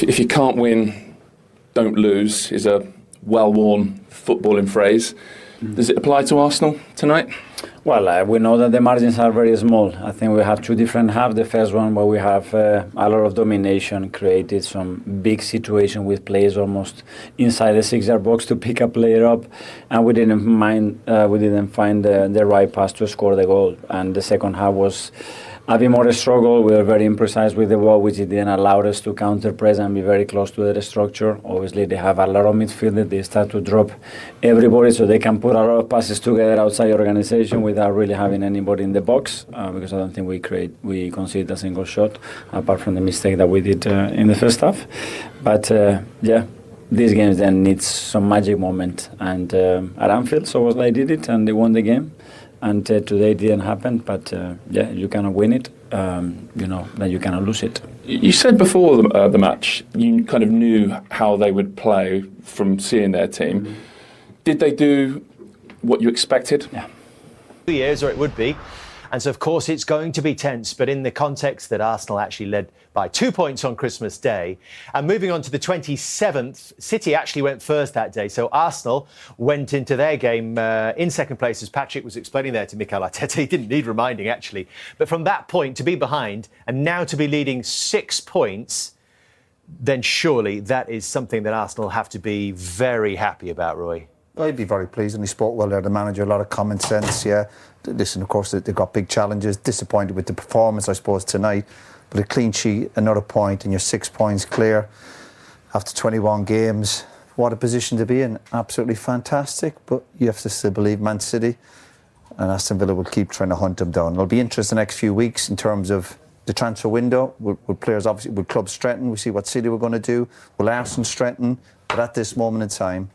if you can't win, don't lose is a well-worn footballing phrase. Does it apply to Arsenal tonight? Well, we know that the margins are very small. I think we have two different halves. The first one where we have a lot of domination, created some big situation with players almost inside the 6-yard box to pick a player up, and we didn't find the right pass to score the goal. And the second half was a bit more struggle. We were very imprecise with the ball, which it didn't allow us to counter press and be very close to the structure. Obviously, they have a lot of midfielders. They start to drop everybody so they can put a lot of passes together outside the organization without really having anybody in the box, because I don't think we conceded a single shot, apart from the mistake that we did in the first half. But these games then need some magic moment. And at Anfield, so they did it and they won the game. And today it didn't happen, but you cannot win it, then you cannot lose it. You said before the match, you kind of knew how they would play from seeing their team. Did they do what you expected? Yeah. 2 years, or it would be. And so, of course, it's going to be tense, but in the context that Arsenal actually led by 2 points on Christmas Day. And moving on to the 27th, City actually went first that day. So Arsenal went into their game in second place, as Patrick was explaining there to Mikel Arteta. He didn't need reminding, actually. But from that point, to be behind and now to be leading 6 points, then surely that is something that Arsenal have to be very happy about, Roy. I'd be very pleased, and he spoke well there, the manager, a lot of common sense, yeah. Listen, of course, they've got big challenges, disappointed with the performance, I suppose, tonight, but a clean sheet, another point, and you're 6 points clear after 21 games. What a position to be in, absolutely fantastic, but you have to still believe Man City and Aston Villa will keep trying to hunt them down. It'll be interesting the next few weeks in terms of the transfer window. Will players, obviously, will clubs strengthen? We see what City were going to do. Will Arsenal strengthen? But at this moment in time,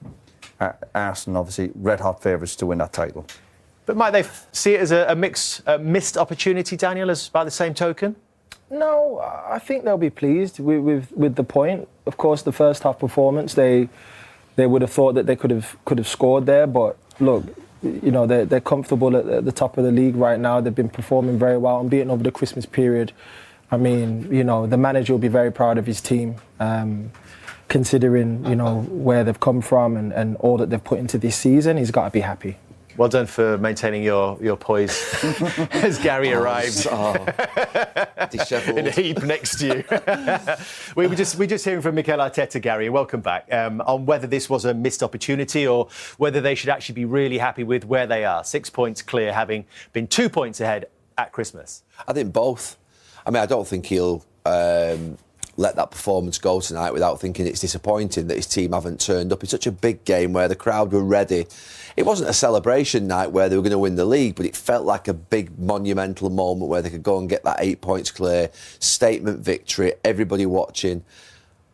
Arsenal, obviously, red-hot favourites to win that title. But might they see it as a missed opportunity, Daniel, as by the same token? No, I think they'll be pleased with the point. Of course, the first half performance, they would have thought that they could have scored there. But look, they're comfortable at the top of the league right now. They've been performing very well and beaten over the Christmas period. I mean, the manager will be very proud of his team. Considering, where they've come from and all that they've put into this season, he's got to be happy. Well done for maintaining your poise as Gary arrives dishevelled in a heap next to you. We're just hearing from Mikel Arteta, Gary, welcome back, on whether this was a missed opportunity or whether they should actually be really happy with where they are. 6 points clear, having been 2 points ahead at Christmas. I think both. I mean, I don't think he'll let that performance go tonight without thinking it's disappointing that his team haven't turned up. It's such a big game where the crowd were ready. It wasn't a celebration night where they were going to win the league, but it felt like a big monumental moment where they could go and get that 8 points clear, statement victory, everybody watching.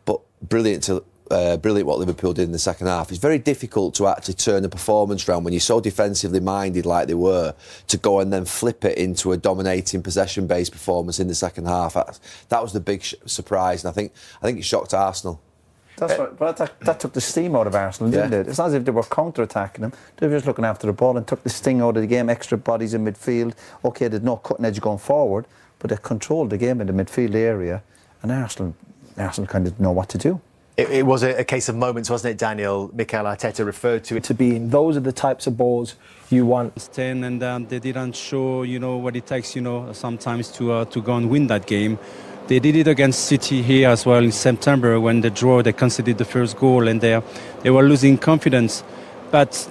But brilliant what Liverpool did in the second half. It's very difficult to actually turn a performance around when you're so defensively minded like they were, to go and then flip it into a dominating possession-based performance in the second half. That was the big surprise, and I think it shocked Arsenal. That's right, but that took the steam out of Arsenal, didn't it? It's not as if they were counter-attacking them. They were just looking after the ball and took the sting out of the game, extra bodies in midfield. OK, there's no cutting edge going forward, but they controlled the game in the midfield area, and Arsenal kind of know what to do. It was a case of moments, wasn't it, Daniel? Mikel Arteta referred to it. To be in, those are the types of balls you want. And they didn't show, what it takes, sometimes to go and win that game. They did it against City here as well in September when they conceded the first goal, and they were losing confidence. But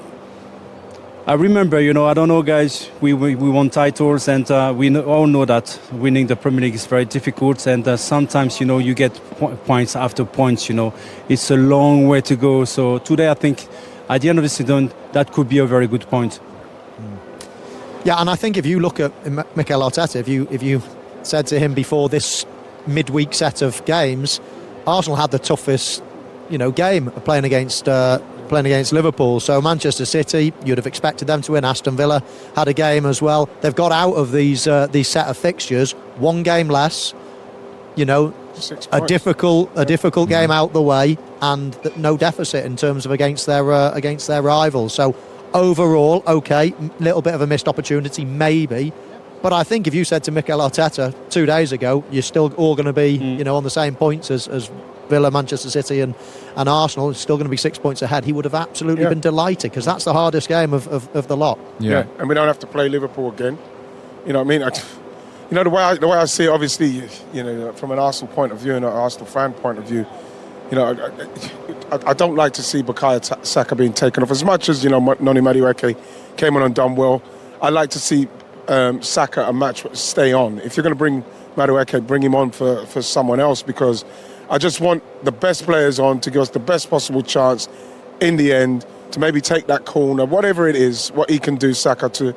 I remember, I don't know, guys, we won titles, and we all know that winning the Premier League is very difficult, and sometimes, you get points after points, It's a long way to go. So today, I think, at the end of the season, that could be a very good point. Yeah, and I think if you look at Mikel Arteta, if you said to him before this midweek set of games, Arsenal had the toughest, game playing against Liverpool. So Manchester City, you'd have expected them to win. Aston Villa had a game as well. They've got out of these set of fixtures, one game less. A difficult game out the way, and no deficit in terms of against their rivals. So overall, okay, little bit of a missed opportunity, maybe. But I think if you said to Mikel Arteta 2 days ago, you're still all going to be, on the same points as Villa, Manchester City and Arsenal, is still going to be 6 points ahead, he would have absolutely been delighted, because that's the hardest game of the lot. Yeah, and we don't have to play Liverpool again. You know what I mean? The way I see it, obviously, from an Arsenal point of view and an Arsenal fan point of view, I don't like to see Bukayo Saka being taken off. As much as, Noni Madueke came on and done well, I like to see Saka a match stay on. If you're going to bring Madueke, bring him on for someone else, because I just want the best players on to give us the best possible chance in the end to maybe take that corner, whatever it is, what he can do, Saka, to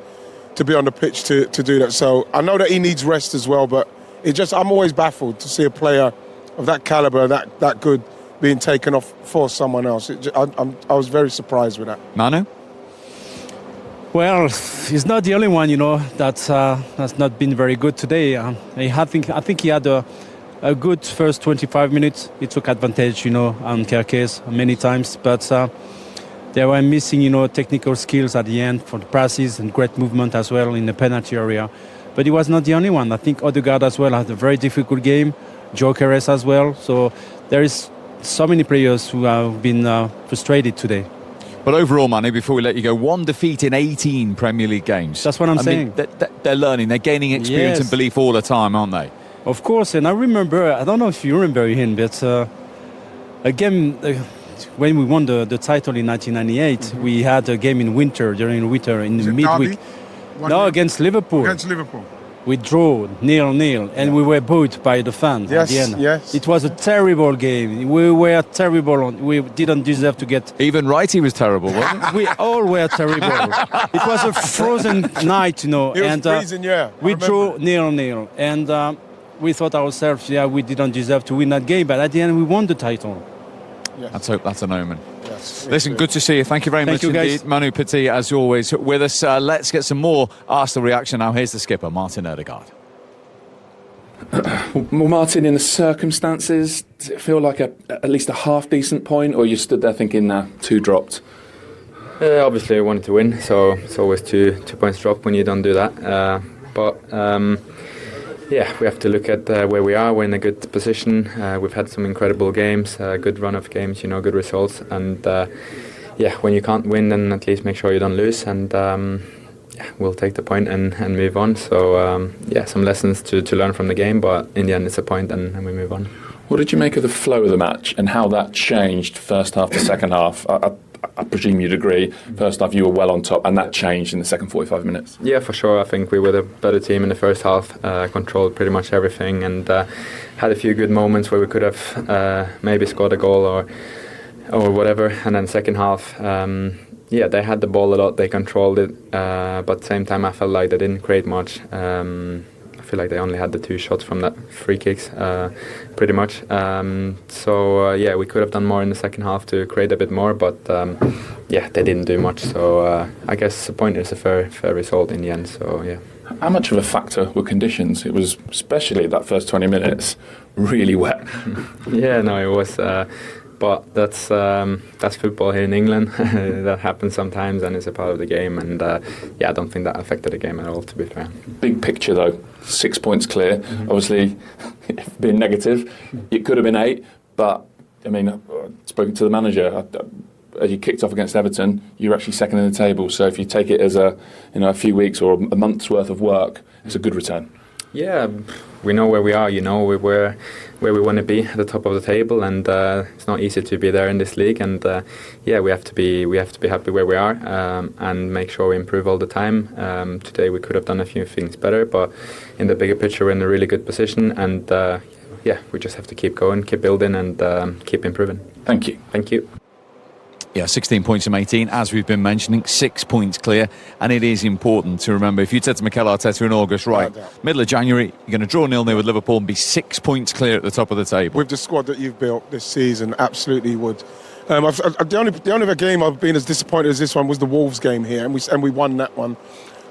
be on the pitch to do that. So I know that he needs rest as well, but I'm always baffled to see a player of that calibre, that good, being taken off for someone else. I was very surprised with that. Manu? Well, he's not the only one, that has not been very good today. I think he had a good first 25 minutes. He took advantage, on Kerkez many times, but they were missing, technical skills at the end for the passes and great movement as well in the penalty area. But he was not the only one. I think Odegaard as well had a very difficult game. Gyökeres as well. So there is so many players who have been frustrated today. But overall, Manu, before we let you go, 1 defeat in 18 Premier League games. That's what I'm saying. They're learning, they're gaining experience and belief all the time, aren't they? Of course, and I remember, I don't know if you remember him, but again, when we won the title in 1998, we had a game in winter, during winter, in the midweek. No, against Liverpool. Against Liverpool. We drew 0-0, and we were booed by the fans at the end. Yes. It was a terrible game. We were terrible. We didn't deserve to get... Even Wrighty was terrible, wasn't it? We all were terrible. It was a frozen night, It was freezing, We drew 0-0, and we thought ourselves, we didn't deserve to win that game, but at the end we won the title. Yes. Let's hope that's an omen. Yes, Listen, good to see you. Thank you very much indeed. Manu Petit, as always, with us. Let's get some more Arsenal reaction now. Here's the skipper, Martin Odegaard. Well, Martin, in the circumstances, does it feel like at least a half-decent point, or you stood there thinking, nah, 2 dropped? Obviously, I wanted to win, so it's always 2 points drop when you don't do that. We have to look at where we are. We're in a good position. We've had some incredible games, good run of games, good results. And when you can't win, then at least make sure you don't lose. And we'll take the point and move on. So some lessons to learn from the game, but in the end it's a point and we move on. What did you make of the flow of the match and how that changed first half to second half? I presume you'd agree. First half you were well on top, and that changed in the second 45 minutes. Yeah, for sure. I think we were the better team in the first half, controlled pretty much everything, and had a few good moments where we could have maybe scored a goal or whatever. And then second half, they had the ball a lot, they controlled it, but at the same time I felt like they didn't create much. I feel like they only had the 2 shots from that free kicks, pretty much. We could have done more in the second half to create a bit more, but they didn't do much. So I guess the point is a fair result in the end. So yeah. How much of a factor were conditions? It was, especially that first 20 minutes, really wet. It was. But that's football here in England. That happens sometimes, and it's a part of the game. And I don't think that affected the game at all, to be fair. Big picture, though, 6 points clear. Obviously, being negative, it could have been 8. But I mean, I've spoken to the manager. As you kicked off against Everton, you're actually second in the table. So if you take it as a few weeks or a month's worth of work, it's a good return. Yeah, we know where we are. We're where we want to be at the top of the table, and it's not easy to be there in this league. And we have to be happy where we are and make sure we improve all the time. Today we could have done a few things better, but in the bigger picture we're in a really good position. And we just have to keep going, keep building, and keep improving. Thank you. Thank you. Yeah, 16 points from 18, as we've been mentioning, 6 points clear. And it is important to remember, if you'd said to Mikel Arteta in August, right, middle of January, you're going to draw 0-0 with Liverpool and be 6 points clear at the top of the table. With the squad that you've built this season, absolutely would. The only other game I've been as disappointed as this one was the Wolves game here, and we won that one.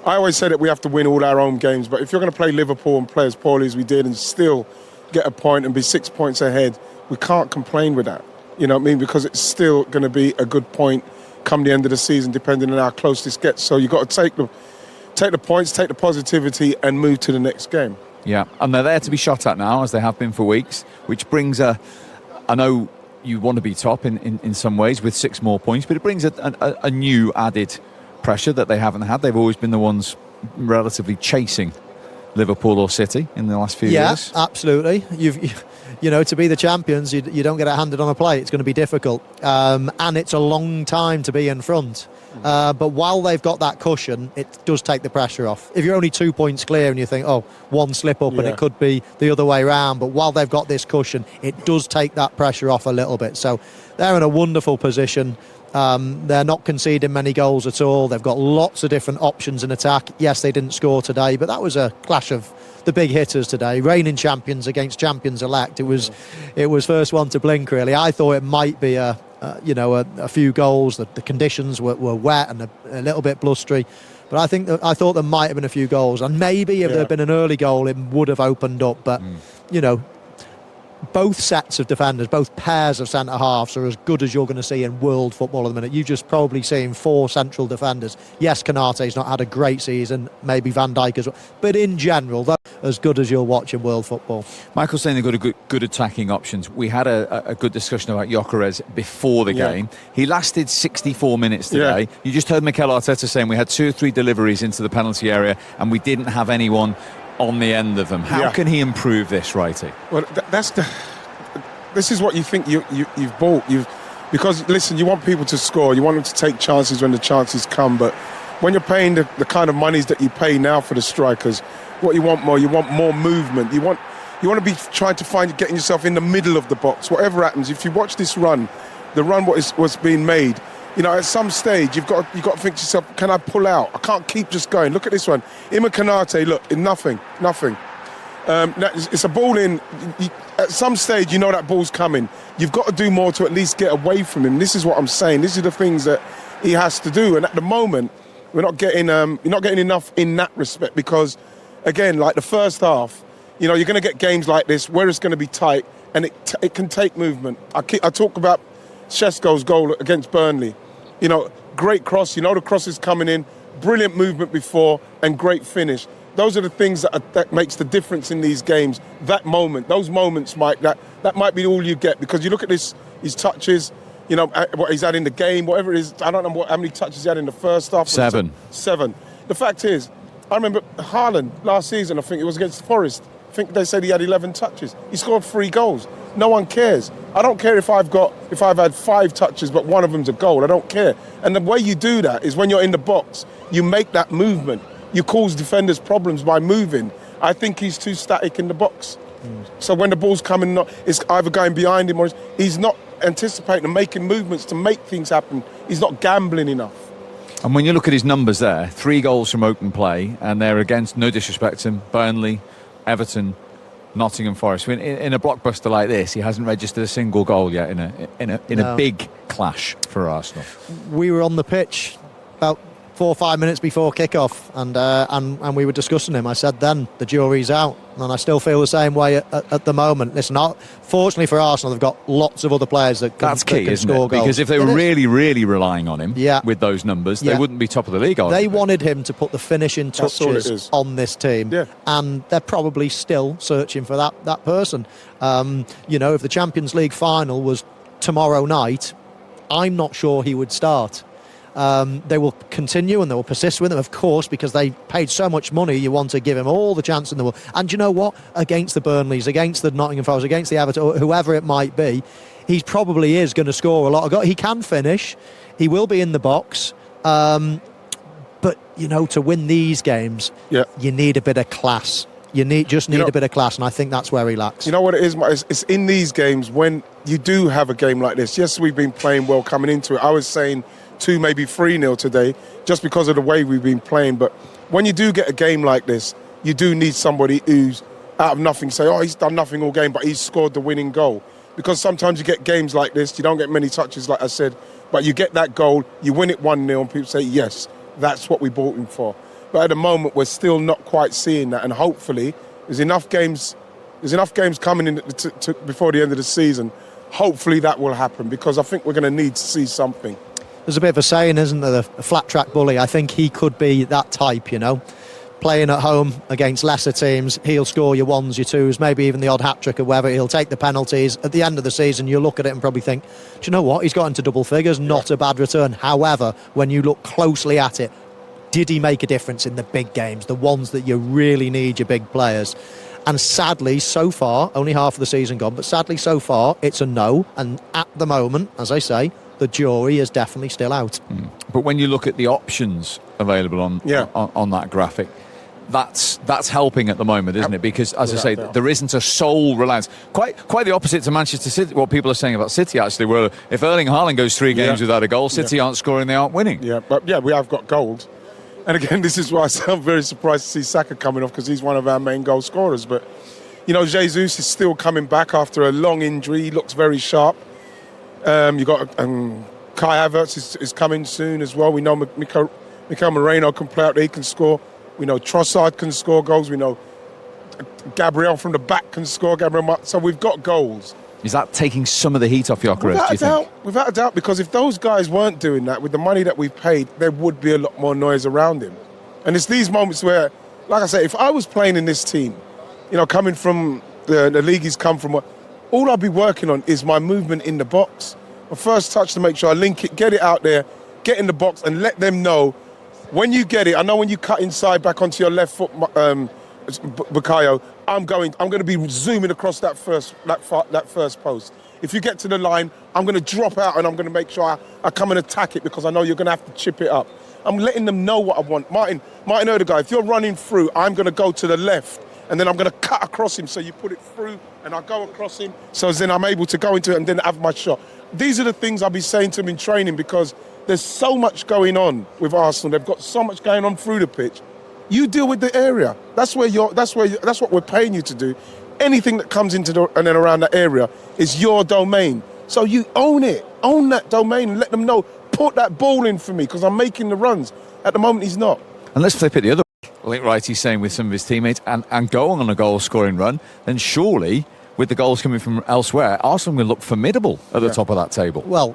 I always say that we have to win all our own games, but if you're going to play Liverpool and play as poorly as we did and still get a point and be 6 points ahead, we can't complain with that. You know what I mean? Because it's still going to be a good point come the end of the season, depending on how close this gets. So you've got to take the points, take the positivity, and move to the next game. Yeah, and they're there to be shot at now, as they have been for weeks, which brings a I know you want to be top in some ways with 6 more points, but it brings a new added pressure that they haven't had. They've always been the ones relatively chasing Liverpool or City in the last few years. Yeah, absolutely. You know, to be the champions, you don't get it handed on a plate. It's going to be difficult, and it's a long time to be in front. But while they've got that cushion, it does take the pressure off. If you're only 2 points clear and you think, oh, one slip up and it could be the other way around, but while they've got this cushion, it does take that pressure off a little bit. So they're in a wonderful position. They're not conceding many goals at all. They've got lots of different options in attack. Yes, they didn't score today, but that was a clash of the big hitters today. Reigning champions against champions elect. It was first one to blink, really. I thought it might be a few goals. The conditions were wet and a little bit blustery, but I thought there might have been a few goals, and maybe if there had been an early goal, it would have opened up. But you know, both sets of defenders, both pairs of centre halves are as good as you're going to see in world football at the minute. You've just probably seen 4 central defenders. Yes, Konate's not had a great season, maybe Van Dijk as well, but in general, they're as good as you'll watch in world football. Michael's saying they've got good attacking options. We had a good discussion about Gyökeres before the game. He lasted 64 minutes today. You just heard Mikel Arteta saying we had 2 or 3 deliveries into the penalty area and we didn't have anyone on the end of them. How can he improve this, Wrighty? Well, this is what you think you've bought. Because listen, you want people to score. You want them to take chances when the chances come. But when you're paying the kind of monies that you pay now for the strikers, what you want more movement. You want to be trying to getting yourself in the middle of the box. Whatever happens, if you watch this run, what's being made. You know, at some stage, you've got to think to yourself, can I pull out? I can't keep just going. Look at this one. Konate, look, nothing. It's a ball in. At some stage, you know that ball's coming. You've got to do more to at least get away from him. This is what I'm saying. These are the things that he has to do. And at the moment, you're not getting enough in that respect because, again, like the first half, you know, you're going to get games like this where it's going to be tight and it can take movement. I talk about Šeško's goal against Burnley. You know, great cross. You know the cross is coming in. Brilliant movement before and great finish. Those are the things that makes the difference in these games. That moment, those moments, Mike, that might be all you get because you look at his touches, you know, what he's had in the game, whatever it is. I don't know how many touches he had in the first half. 7. 7. The fact is, I remember Haaland last season, I think it was against Forest. I think they said he had 11 touches. He scored 3 goals. No one cares. I don't care if I've had 5 touches, but one of them's a goal. I don't care. And the way you do that is when you're in the box, you make that movement. You cause defenders problems by moving. I think he's too static in the box. So when the ball's coming, it's either going behind him or he's not anticipating and making movements to make things happen. He's not gambling enough. And when you look at his numbers there, 3 goals from open play, and they're against, no disrespect to him, Burnley, Everton, Nottingham Forest. In a blockbuster like this, he hasn't registered a single goal yet in a big clash for Arsenal. We were on the pitch about 4 or 5 minutes before kick-off and we were discussing him. I said then, the jury's out, and I still feel the same way at the moment. Listen, fortunately for Arsenal, they've got lots of other players that can, score goals. Because if they were really relying on him with those numbers, they wouldn't be top of the league. They wanted him to put the finishing touches on this team, and they're probably still searching for that person. You know, if the Champions League final was tomorrow night, I'm not sure he would start. They will continue and they will persist with him, of course, because they paid so much money. You want to give him all the chance in the world. And you know what? Against the Burnleys, against the Nottingham Forest, against the Everton, whoever it might be, he probably is going to score a lot of goals. He can finish. He will be in the box. But, you know, to win these games, you need a bit of class. You just need a bit of class, and I think that's where he lacks. You know what it is? It's in these games when you do have a game like this. Yes, we've been playing well coming into it. I was saying 2, maybe 3-0 today, just because of the way we've been playing. But when you do get a game like this, you do need somebody who's out of nothing say, oh, he's done nothing all game, but he's scored the winning goal. Because sometimes you get games like this, you don't get many touches, like I said, but you get that goal, you win it 1-0, and people say, yes, that's what we bought him for. But at the moment, we're still not quite seeing that. And hopefully, there's enough games coming in before the end of the season. Hopefully that will happen, because I think we're going to need to see something. There's a bit of a saying, isn't there? A flat track bully. I think he could be that type, you know. playing at home against lesser teams, he'll score your ones, your twos, maybe even the odd hat-trick or whatever. He'll take the penalties. At the end of the season, you'll look at it and probably think, do you know what? He's got into double figures, not a bad return. However, when you look closely at it, did he make a difference in the big games, the ones that you really need your big players? And sadly, so far, only half of the season gone, but sadly, so far, it's a no. And at the moment, as I say, the jury is definitely still out. But when you look at the options available on that graphic, that's helping at the moment, isn't it? Because, as I say, there isn't a sole reliance. Quite the opposite to Manchester City. What people are saying about City, actually, where if Erling Haaland goes 3 games without a goal, City aren't scoring, they aren't winning. Yeah, but we have got goals. And again, this is why I'm very surprised to see Saka coming off, because he's one of our main goal scorers. But, you know, Jesus is still coming back after a long injury. He looks very sharp. You got Kai Havertz is coming soon as well. We know Mikel Moreno can play out there, he can score. We know Trossard can score goals. We know Gabriel from the back can score. So we've got goals. Is that taking some of the heat off Gyökeres, do you think? Without a doubt, because if those guys weren't doing that, with the money that we've paid, there would be a lot more noise around him. And it's these moments where, like I say, if I was playing in this team, you know, coming from the league he's come from, all I'll be working on is my movement in the box. My first touch to make sure I link it, get it out there, get in the box and let them know when you get it. I know when you cut inside back onto your left foot, Bukayo, I'm going to be zooming across that first post. If you get to the line, I'm going to drop out and I'm going to make sure I come and attack it, because I know you're going to have to chip it up. I'm letting them know what I want. Martin Odegaard, if you're running through, I'm going to go to the left and then I'm going to cut across him, so you put it through and I go across him, so then I'm able to go into it and then have my shot. These are the things I'll be saying to them in training, because there's so much going on with Arsenal. They've got so much going on through the pitch. You deal with the area. That's what we're paying you to do. Anything that comes into and then around that area is your domain. So you own it. Own that domain and let them know, put that ball in for me, because I'm making the runs. At the moment, he's not. And let's flip it the other way. I think Wright is saying with some of his teammates and go on a goal-scoring run, then surely, with the goals coming from elsewhere, Arsenal will look formidable at the top of that table. Well,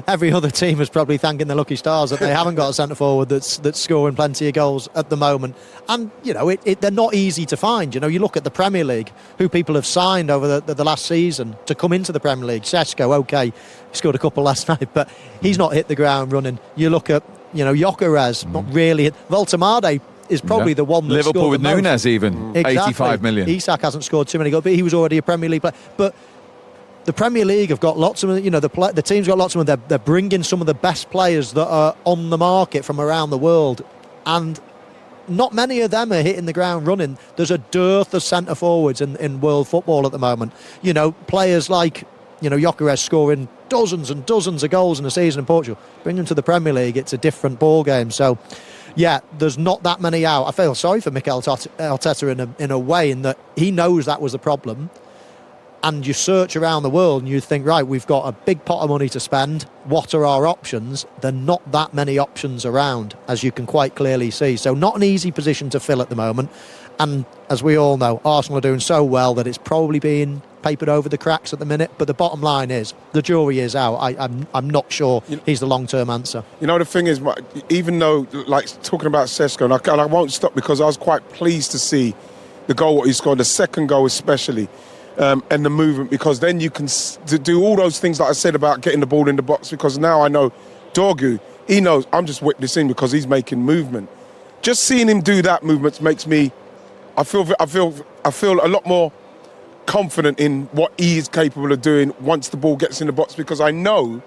every other team is probably thanking the lucky stars that they haven't got a centre-forward that's scoring plenty of goals at the moment. And, you know, they're not easy to find. You know, you look at the Premier League, who people have signed over the last season to come into the Premier League. Sesko, OK, he scored a couple last night, but he's not hit the ground running. You look at, you know, Gyökeres, not really. Voltemade is probably the one that Liverpool with Núñez even, exactly. 85 million. Isak hasn't scored too many goals, but he was already a Premier League player. But the Premier League have got lots of, you know, the team's got lots of them. They're bringing some of the best players that are on the market from around the world, and not many of them are hitting the ground running. There's a dearth of centre forwards in world football at the moment. You know, players like, you know, Gyökeres scoring dozens and dozens of goals in a season in Portugal. Bring them to the Premier League, it's a different ball game. So, yeah, there's not that many out. I feel sorry for Mikel Arteta in a way, in that he knows that was the problem. And you search around the world and you think, right, we've got a big pot of money to spend. What are our options? There are not that many options around, as you can quite clearly see. So not an easy position to fill at the moment. And as we all know, Arsenal are doing so well that it's probably being papered over the cracks at the minute. But the bottom line is, the jury is out. I'm not sure he's the long-term answer. You know, the thing is, even though, like, talking about Sesko, and I won't stop, because I was quite pleased to see the goal what he scored, the second goal especially. And the movement, because then you can do all those things that I said about getting the ball in the box, because now I know Dorgu, he knows I'm just witnessing because he's making movement. Just seeing him do that movement makes me, I feel a lot more confident in what he is capable of doing once the ball gets in the box, because I know